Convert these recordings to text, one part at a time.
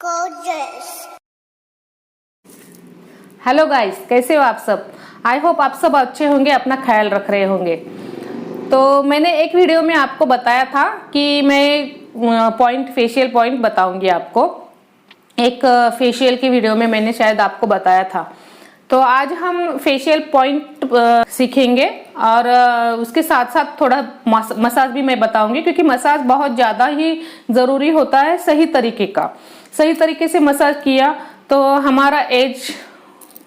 gorgeous. Hello guys, कैसे हो आप सब। आई होप आप सब अच्छे होंगे, अपना ख्याल रख रहे होंगे। तो मैंने एक वीडियो में आपको बताया था कि मैं फेशियल पॉइंट बताऊंगी आपको। एक फेशियल की वीडियो में मैंने शायद आपको बताया था। तो आज हम फेशियल पॉइंट सीखेंगे और उसके साथ साथ थोड़ा मसाज भी मैं बताऊंगी, क्योंकि मसाज बहुत ज़्यादा ही ज़रूरी होता है। सही तरीके का, सही तरीके से मसाज किया तो हमारा एज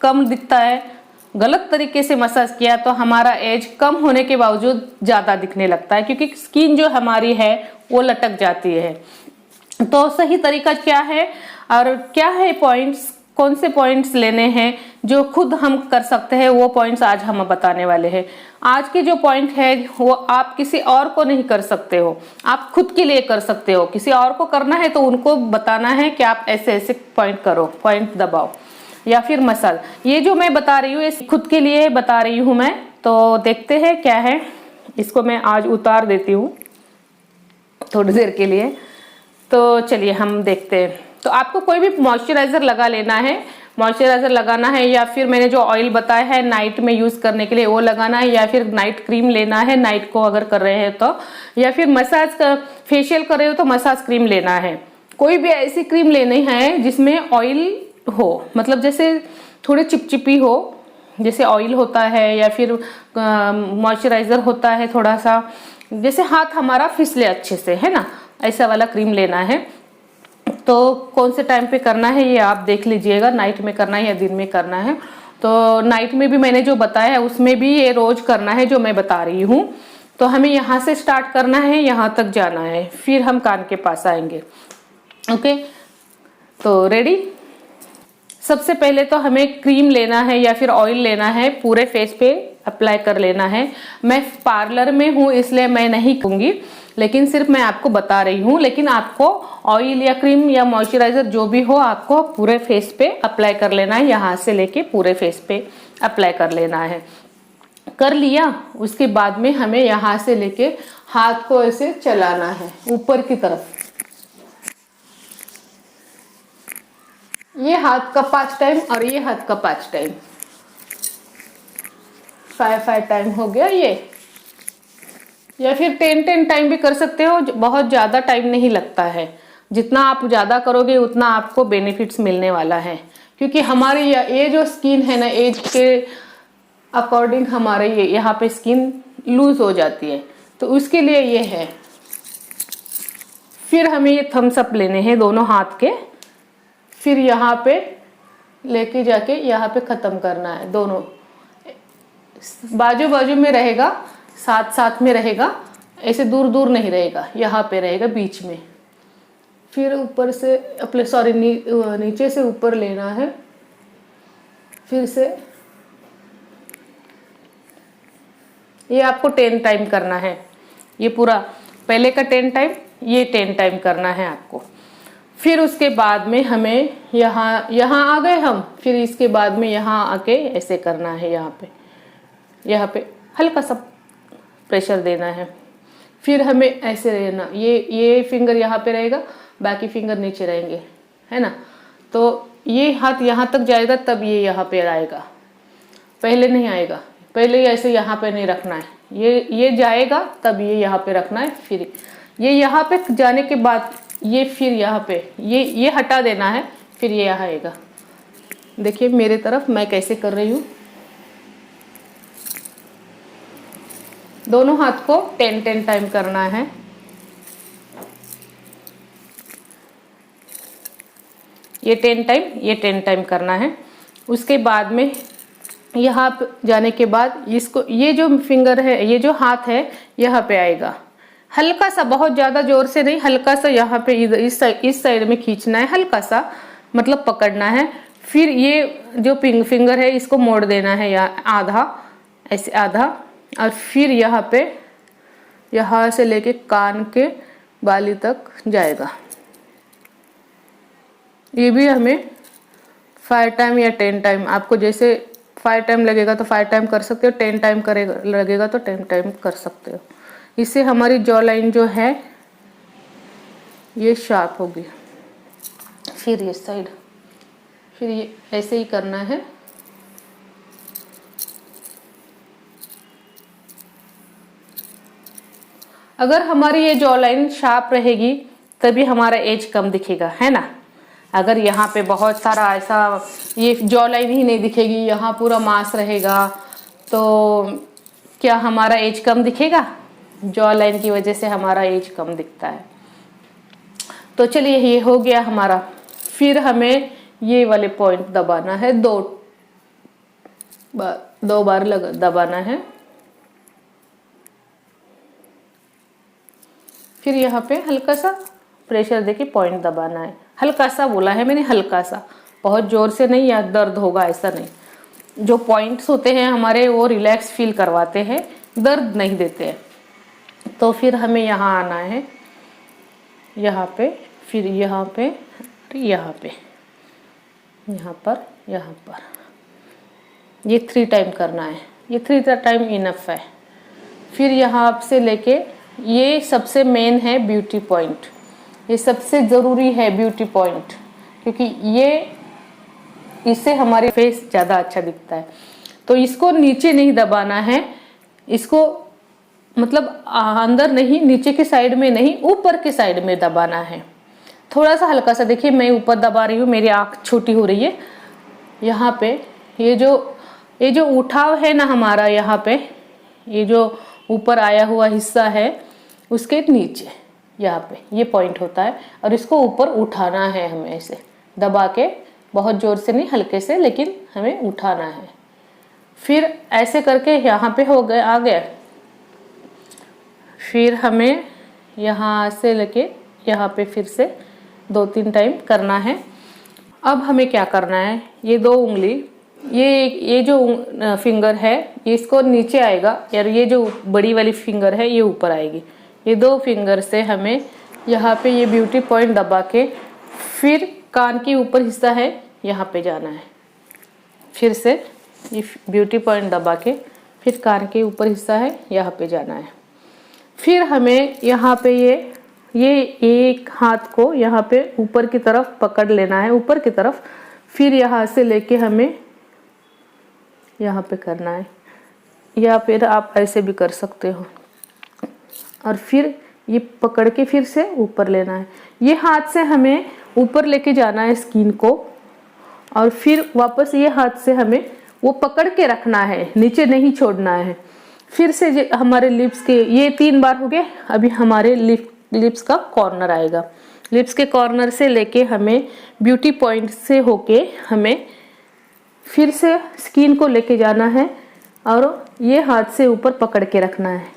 कम दिखता है। गलत तरीके से मसाज किया तो हमारा एज कम होने के बावजूद ज़्यादा दिखने लगता है, क्योंकि स्किन जो हमारी है वो लटक जाती है। तो सही तरीका क्या है और क्या है पॉइंट्स, कौन से पॉइंट्स लेने हैं जो खुद हम कर सकते हैं, वो पॉइंट्स आज हम बताने वाले हैं। आज के जो पॉइंट है वो आप किसी और को नहीं कर सकते हो, आप खुद के लिए कर सकते हो। किसी और को करना है तो उनको बताना है कि आप ऐसे ऐसे पॉइंट करो, पॉइंट दबाओ या फिर मसाज। ये जो मैं बता रही हूँ ये खुद के लिए बता रही हूँ मैं। तो देखते हैं क्या है। इसको मैं आज उतार देती हूँ थोड़ी देर के लिए। तो चलिए हम देखते हैं। तो आपको कोई भी मॉइस्चराइजर लगा लेना है, मॉइस्चराइजर लगाना है, या फिर मैंने जो ऑयल बताया है नाइट में यूज करने के लिए वो लगाना है, या फिर नाइट क्रीम लेना है नाइट को अगर कर रहे हैं तो, या फिर मसाज का फेशियल कर रहे हो तो मसाज क्रीम लेना है। कोई भी ऐसी क्रीम लेनी है जिसमें ऑयल हो, मतलब जैसे थोड़ी चिपचिपी हो, जैसे ऑयल होता है या फिर मॉइस्चराइजर होता है थोड़ा सा, जैसे हाथ हमारा फिसले अच्छे से, है ना, ऐसा वाला क्रीम लेना है। तो कौन से टाइम पे करना है ये आप देख लीजिएगा, नाइट में करना है या दिन में करना है। तो नाइट में भी मैंने जो बताया है उसमें भी ये रोज करना है जो मैं बता रही हूँ। तो हमें यहाँ से स्टार्ट करना है, यहाँ तक जाना है, फिर हम कान के पास आएंगे। ओके, तो रेडी। सबसे पहले तो हमें क्रीम लेना है या फिर ऑयल लेना है, पूरे फेस पे अप्लाई कर लेना है। मैं पार्लर में हूँ इसलिए मैं नहीं कहूँगी, लेकिन सिर्फ मैं आपको बता रही हूँ। लेकिन आपको ऑयल या क्रीम या मॉइस्चराइजर जो भी हो आपको पूरे फेस पे अप्लाई कर लेना है, यहाँ से लेके पूरे फेस पे अप्लाई कर लेना है। कर लिया, उसके बाद में हमें यहाँ से लेके हाथ को ऐसे चलाना है ऊपर की तरफ। ये हाथ का 5 टाइम और ये हाथ का 5 टाइम, 5 टाइम हो गया ये। या फिर 10 टाइम भी कर सकते हो, बहुत ज्यादा टाइम नहीं लगता है। जितना आप ज्यादा करोगे उतना आपको बेनिफिट्स मिलने वाला है, क्योंकि हमारी ये जो स्किन है ना, एज के अकॉर्डिंग हमारे ये यहाँ पे स्किन लूज हो जाती है, तो उसके लिए ये है। फिर हमें ये थम्स अप लेने हैं दोनों हाथ के, फिर यहाँ पे लेके जाके यहाँ पे खत्म करना है। दोनों बाजू बाजू में रहेगा, साथ साथ में रहेगा, ऐसे दूर दूर नहीं रहेगा, यहाँ पे रहेगा बीच में। फिर ऊपर से अपने नीचे से ऊपर लेना है, फिर से ये आपको 10 टाइम करना है। ये पूरा पहले का 10 टाइम, ये 10 टाइम करना है आपको। फिर उसके बाद में हमें यहाँ आ गए हम, फिर इसके बाद में यहाँ आके ऐसे करना है। यहाँ पे हल्का सा प्रेशर देना है। फिर हमें ऐसे रहना, ये फिंगर यहाँ पे रहेगा, बाकी फिंगर नीचे रहेंगे, है ना। तो ये हाथ यहाँ तक जाएगा तब ये यहाँ पे आएगा, पहले नहीं आएगा। पहले ऐसे यहाँ पे नहीं रखना है, ये जाएगा तब ये यहाँ पे रखना है। फिर ये यहाँ पे जाने के बाद ये फिर यहाँ पे ये हटा देना है, फिर ये यहाँ आएगा। देखिए मेरे तरफ मैं कैसे कर रही हूँ। दोनों हाथ को 10 टाइम करना है। ये 10 टाइम, ये 10 टाइम करना है। उसके बाद में यहाँ पे जाने के बाद इसको, ये जो फिंगर है, ये जो हाथ है यहाँ पे आएगा। हल्का सा, बहुत ज्यादा जोर से नहीं, हल्का सा यहाँ पे इधर इस साइड में खींचना है, हल्का सा मतलब पकड़ना है। फिर ये जो फिंगर है इसको मोड़ देना है, या आधा, ऐसे आधा। और फिर यहाँ से लेके कान के बाली तक जाएगा। ये भी हमें 5 टाइम या 10 टाइम, आपको जैसे 5 टाइम लगेगा तो 5 टाइम कर सकते हो, 10 टाइम लगेगा तो 10 टाइम कर सकते हो। इससे हमारी जॉ लाइन जो है ये शार्प होगी। फिर ये साइड, फिर ये ऐसे ही करना है। अगर हमारी ये जॉ लाइन शार्प रहेगी तभी हमारा एज कम दिखेगा, है ना। अगर यहाँ पे बहुत सारा ऐसा ये जॉ लाइन ही नहीं दिखेगी, यहाँ पूरा मांस रहेगा, तो क्या हमारा एज कम दिखेगा? जॉ लाइन की वजह से हमारा एज कम दिखता है। तो चलिए ये हो गया हमारा। फिर हमें ये वाले पॉइंट दबाना है, दो बार दबाना है। फिर यहाँ पे हल्का सा प्रेशर देके पॉइंट दबाना है। हल्का सा बोला है मैंने, हल्का सा, बहुत जोर से नहीं या दर्द होगा ऐसा नहीं। जो पॉइंट्स होते हैं हमारे वो रिलैक्स फील करवाते हैं, दर्द नहीं देते हैं। तो फिर हमें यहाँ आना है, यहाँ पे, फिर यहाँ पे, यहाँ पे, यहाँ पर, यहाँ पर। ये 3 टाइम करना है, ये 3 टाइम इनफ है। फिर यहाँ से लेके ये सबसे मेन है ब्यूटी पॉइंट, ये सबसे ज़रूरी है ब्यूटी पॉइंट, क्योंकि ये इससे हमारे फेस ज़्यादा अच्छा दिखता है। तो इसको नीचे नहीं दबाना है, इसको मतलब अंदर नहीं, नीचे के साइड में नहीं, ऊपर के साइड में दबाना है। थोड़ा सा हल्का सा, देखिए मैं ऊपर दबा रही हूँ, मेरी आँख छोटी हो रही है। यहाँ पे ये जो उठाव है ना हमारा, यहाँ पे ये जो ऊपर आया हुआ हिस्सा है उसके नीचे यहाँ पे ये पॉइंट होता है, और इसको ऊपर उठाना है हमें ऐसे दबा के, बहुत जोर से नहीं, हल्के से, लेकिन हमें उठाना है। फिर ऐसे करके यहाँ पे हो गया, आ गया। फिर हमें यहाँ से लेके यहाँ पे फिर से 2-3 टाइम करना है। अब हमें क्या करना है, ये 2 उंगली, ये जो फिंगर है इसको नीचे आएगा, और ये जो बड़ी वाली फिंगर है ये ऊपर आएगी। ये 2 फिंगर से हमें यहाँ पे ये ब्यूटी पॉइंट दबा के, फिर कान के ऊपर हिस्सा है यहाँ पे जाना है। फिर से ये ब्यूटी पॉइंट दबा के, फिर कान के ऊपर हिस्सा है यहाँ पे जाना है। फिर हमें यहाँ पे ये एक हाथ को यहाँ पे ऊपर की तरफ पकड़ लेना है, ऊपर की तरफ। फिर यहाँ से लेके हमें यहाँ पे करना है, या फिर आप ऐसे भी कर सकते हो। और फिर ये पकड़ के फिर से ऊपर लेना है। ये हाथ से हमें ऊपर लेके जाना है स्किन को, और फिर वापस ये हाथ से हमें वो पकड़ के रखना है, नीचे नहीं छोड़ना है। फिर से हमारे लिप्स के ये 3 बार हो गए। अभी हमारे लिप्स का कॉर्नर आएगा। लिप्स के कॉर्नर से लेके हमें ब्यूटी पॉइंट से होके हमें फिर से स्किन को लेके जाना है, और ये हाथ से ऊपर पकड़ के रखना है।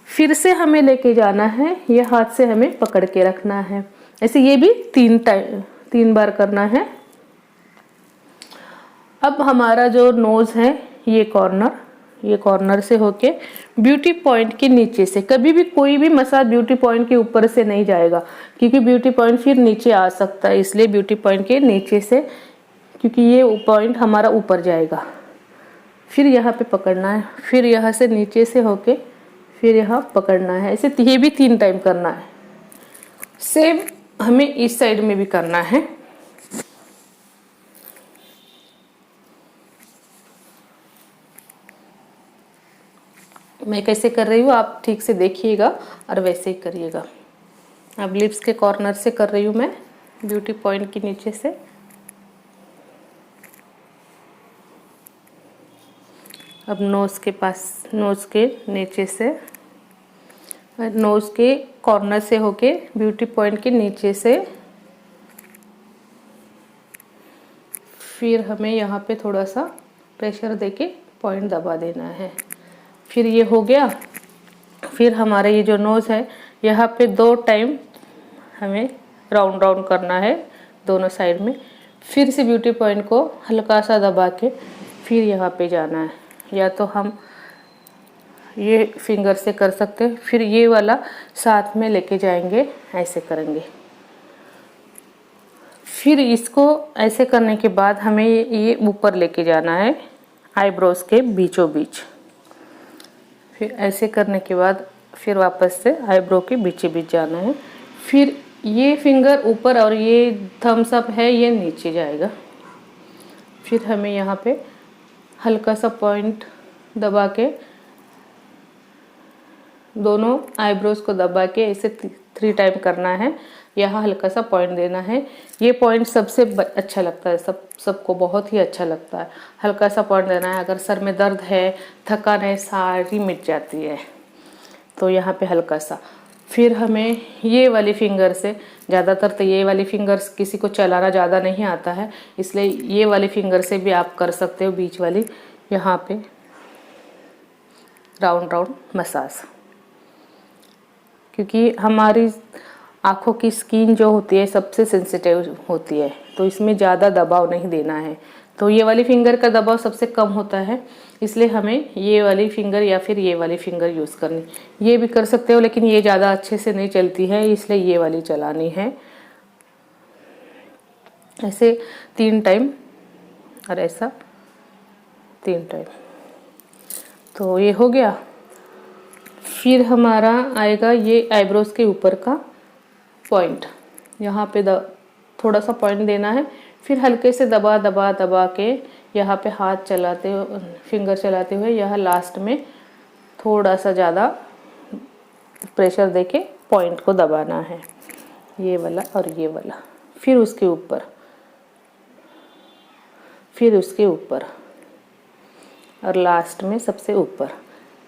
फिर से हमें लेके जाना है, ये हाथ से हमें पकड़ के रखना है। ऐसे ये भी 3 बार करना है। अब हमारा जो नोज है, ये कॉर्नर से होके ब्यूटी पॉइंट के नीचे से, कभी भी कोई भी मसाज ब्यूटी पॉइंट के ऊपर से नहीं जाएगा, क्योंकि ब्यूटी पॉइंट फिर नीचे आ सकता है, इसलिए ब्यूटी पॉइंट के नीचे से, क्योंकि ये पॉइंट हमारा ऊपर जाएगा। फिर यहाँ पे पकड़ना है, फिर यहाँ से नीचे से होके फिर यहाँ पकड़ना है। ऐसे ये भी 3 टाइम करना है। सेम हमें इस साइड में भी करना है। मैं कैसे कर रही हूँ आप ठीक से देखिएगा और वैसे ही करिएगा। अब लिप्स के कॉर्नर से कर रही हूँ मैं, ब्यूटी पॉइंट के नीचे से। अब नोज के पास, नोज के नीचे से, नोज के कॉर्नर से होके ब्यूटी पॉइंट के नीचे से, फिर हमें यहाँ पे थोड़ा सा प्रेशर देके पॉइंट दबा देना है। फिर ये हो गया। फिर हमारा ये जो नोज है यहाँ पे 2 टाइम हमें राउंड राउंड करना है दोनों साइड में। फिर से ब्यूटी पॉइंट को हल्का सा दबा के फिर यहाँ पे जाना है, या तो हम ये फिंगर से कर सकते हैं, फिर ये वाला साथ में लेके जाएंगे, ऐसे करेंगे। फिर इसको ऐसे करने के बाद हमें ये ऊपर लेके जाना है आईब्रोज के बीचों बीच। फिर ऐसे करने के बाद फिर वापस से आईब्रो के बीचों बीच जाना है। फिर ये फिंगर ऊपर और ये थम्स अप है ये नीचे जाएगा। फिर हमें यहाँ पे हल्का सा पॉइंट दबा के दोनों आईब्रोज को दबा के ऐसे 3 टाइम करना है। यहाँ हल्का सा पॉइंट देना है। ये पॉइंट सबसे अच्छा लगता है, सबको बहुत ही अच्छा लगता है। हल्का सा पॉइंट देना है। अगर सर में दर्द है, थकान है, सारी मिट जाती है। तो यहाँ पे हल्का सा। फिर हमें ये वाली फिंगर से, ज़्यादातर तो ये वाली फिंगर्स किसी को चलाना ज़्यादा नहीं आता है, इसलिए ये वाली फिंगर से भी आप कर सकते हो। बीच वाली यहाँ पे राउंड राउंड मसाज, क्योंकि हमारी आँखों की स्किन जो होती है सबसे सेंसिटिव होती है, तो इसमें ज़्यादा दबाव नहीं देना है। तो ये वाली फिंगर का दबाव सबसे कम होता है, इसलिए हमें ये वाली फिंगर या फिर ये वाली फिंगर यूज़ करनी। ये भी कर सकते हो, लेकिन ये ज़्यादा अच्छे से नहीं चलती है, इसलिए ये वाली चलानी है। ऐसे 3 टाइम और ऐसा 3 टाइम। तो ये हो गया। फिर हमारा आएगा ये आईब्रोज के ऊपर का पॉइंट। यहाँ पे थोड़ा सा पॉइंट देना है। फिर हल्के से दबा दबा दबा के यहाँ पे हाथ चलाते हुए, फिंगर चलाते हुए यहाँ लास्ट में थोड़ा सा ज़्यादा प्रेशर देके पॉइंट को दबाना है, ये वाला और ये वाला। फिर उसके ऊपर, फिर उसके ऊपर और लास्ट में सबसे ऊपर।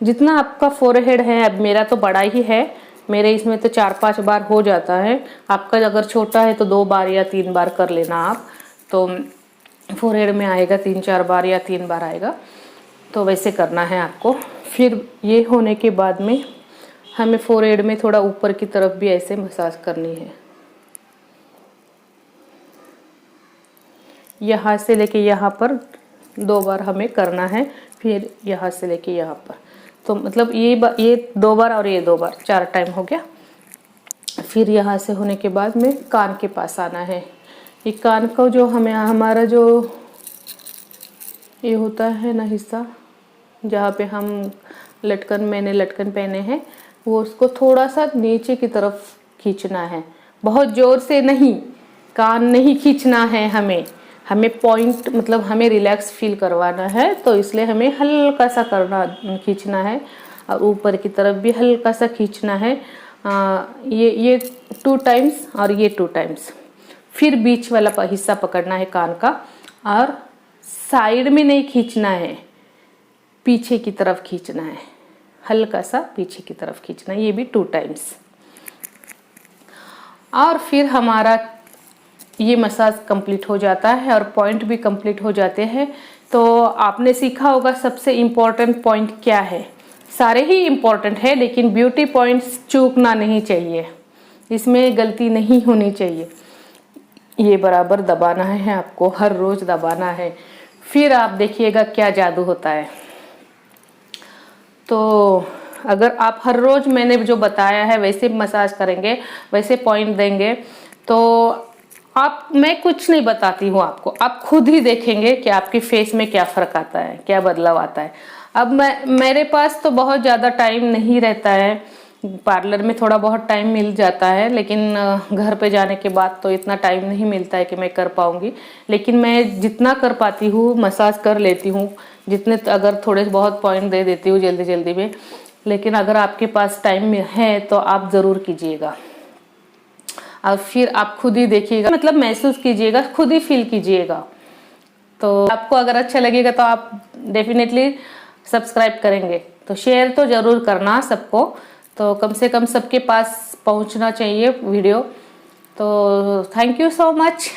जितना आपका फोरहेड है, अब मेरा तो बड़ा ही है, मेरे इसमें तो 4-5 बार हो जाता है। आपका अगर छोटा है तो 2 बार या 3 बार कर लेना आप, तो फोरहेड में आएगा 3-4 बार या 3 बार आएगा, तो वैसे करना है आपको। फिर ये होने के बाद में हमें फोरहेड में थोड़ा ऊपर की तरफ भी ऐसे मसाज करनी है। यहाँ से लेके यहाँ पर 2 बार हमें करना है, फिर यहाँ से लेके यहाँ पर। तो मतलब ये 2 बार और ये 2 बार, 4 टाइम हो गया। फिर यहाँ से होने के बाद में कान के पास आना है। ये कान को जो हमारा जो ये होता है ना हिस्सा, जहाँ पे हम मैंने लटकन पहने हैं, वो उसको थोड़ा सा नीचे की तरफ खींचना है। बहुत ज़ोर से नहीं, कान नहीं खींचना है हमें पॉइंट, मतलब हमें रिलैक्स फील करवाना है, तो इसलिए हमें हल्का सा खींचना है और ऊपर की तरफ भी हल्का सा खींचना है। ये 2 टाइम्स और ये 2 टाइम्स। फिर बीच वाला हिस्सा पकड़ना है कान का, और साइड में नहीं खींचना है, पीछे की तरफ खींचना है, हल्का सा पीछे की तरफ खींचना है, ये भी 2 टाइम्स। और फिर हमारा ये मसाज कंप्लीट हो जाता है और पॉइंट भी कंप्लीट हो जाते हैं। तो आपने सीखा होगा सबसे इम्पोर्टेंट पॉइंट क्या है। सारे ही इम्पोर्टेंट है, लेकिन ब्यूटी पॉइंट्स चूकना नहीं चाहिए, इसमें गलती नहीं होनी चाहिए। ये बराबर दबाना है आपको, हर रोज दबाना है। फिर आप देखिएगा क्या जादू होता है। तो अगर आप हर रोज मैंने जो बताया है वैसे मसाज करेंगे, वैसे पॉइंट देंगे, तो मैं कुछ नहीं बताती हूँ आपको, आप खुद ही देखेंगे कि आपकी फेस में क्या फ़र्क आता है, क्या बदलाव आता है। अब मेरे पास तो बहुत ज़्यादा टाइम नहीं रहता है, पार्लर में थोड़ा बहुत टाइम मिल जाता है, लेकिन घर पे जाने के बाद तो इतना टाइम नहीं मिलता है कि मैं कर पाऊँगी। लेकिन मैं जितना कर पाती हूँ मसाज कर लेती हूँ, जितने अगर थोड़े बहुत पॉइंट दे देती हूँ जल्दी जल्दी में। लेकिन अगर आपके पास टाइम है तो आप ज़रूर कीजिएगा, और फिर आप खुद ही देखिएगा, मतलब महसूस कीजिएगा, खुद ही फील कीजिएगा। तो आपको अगर अच्छा लगेगा तो आप डेफिनेटली सब्सक्राइब करेंगे, तो शेयर तो ज़रूर करना सबको, तो कम से कम सबके पास पहुंचना चाहिए वीडियो। तो थैंक यू सो मच।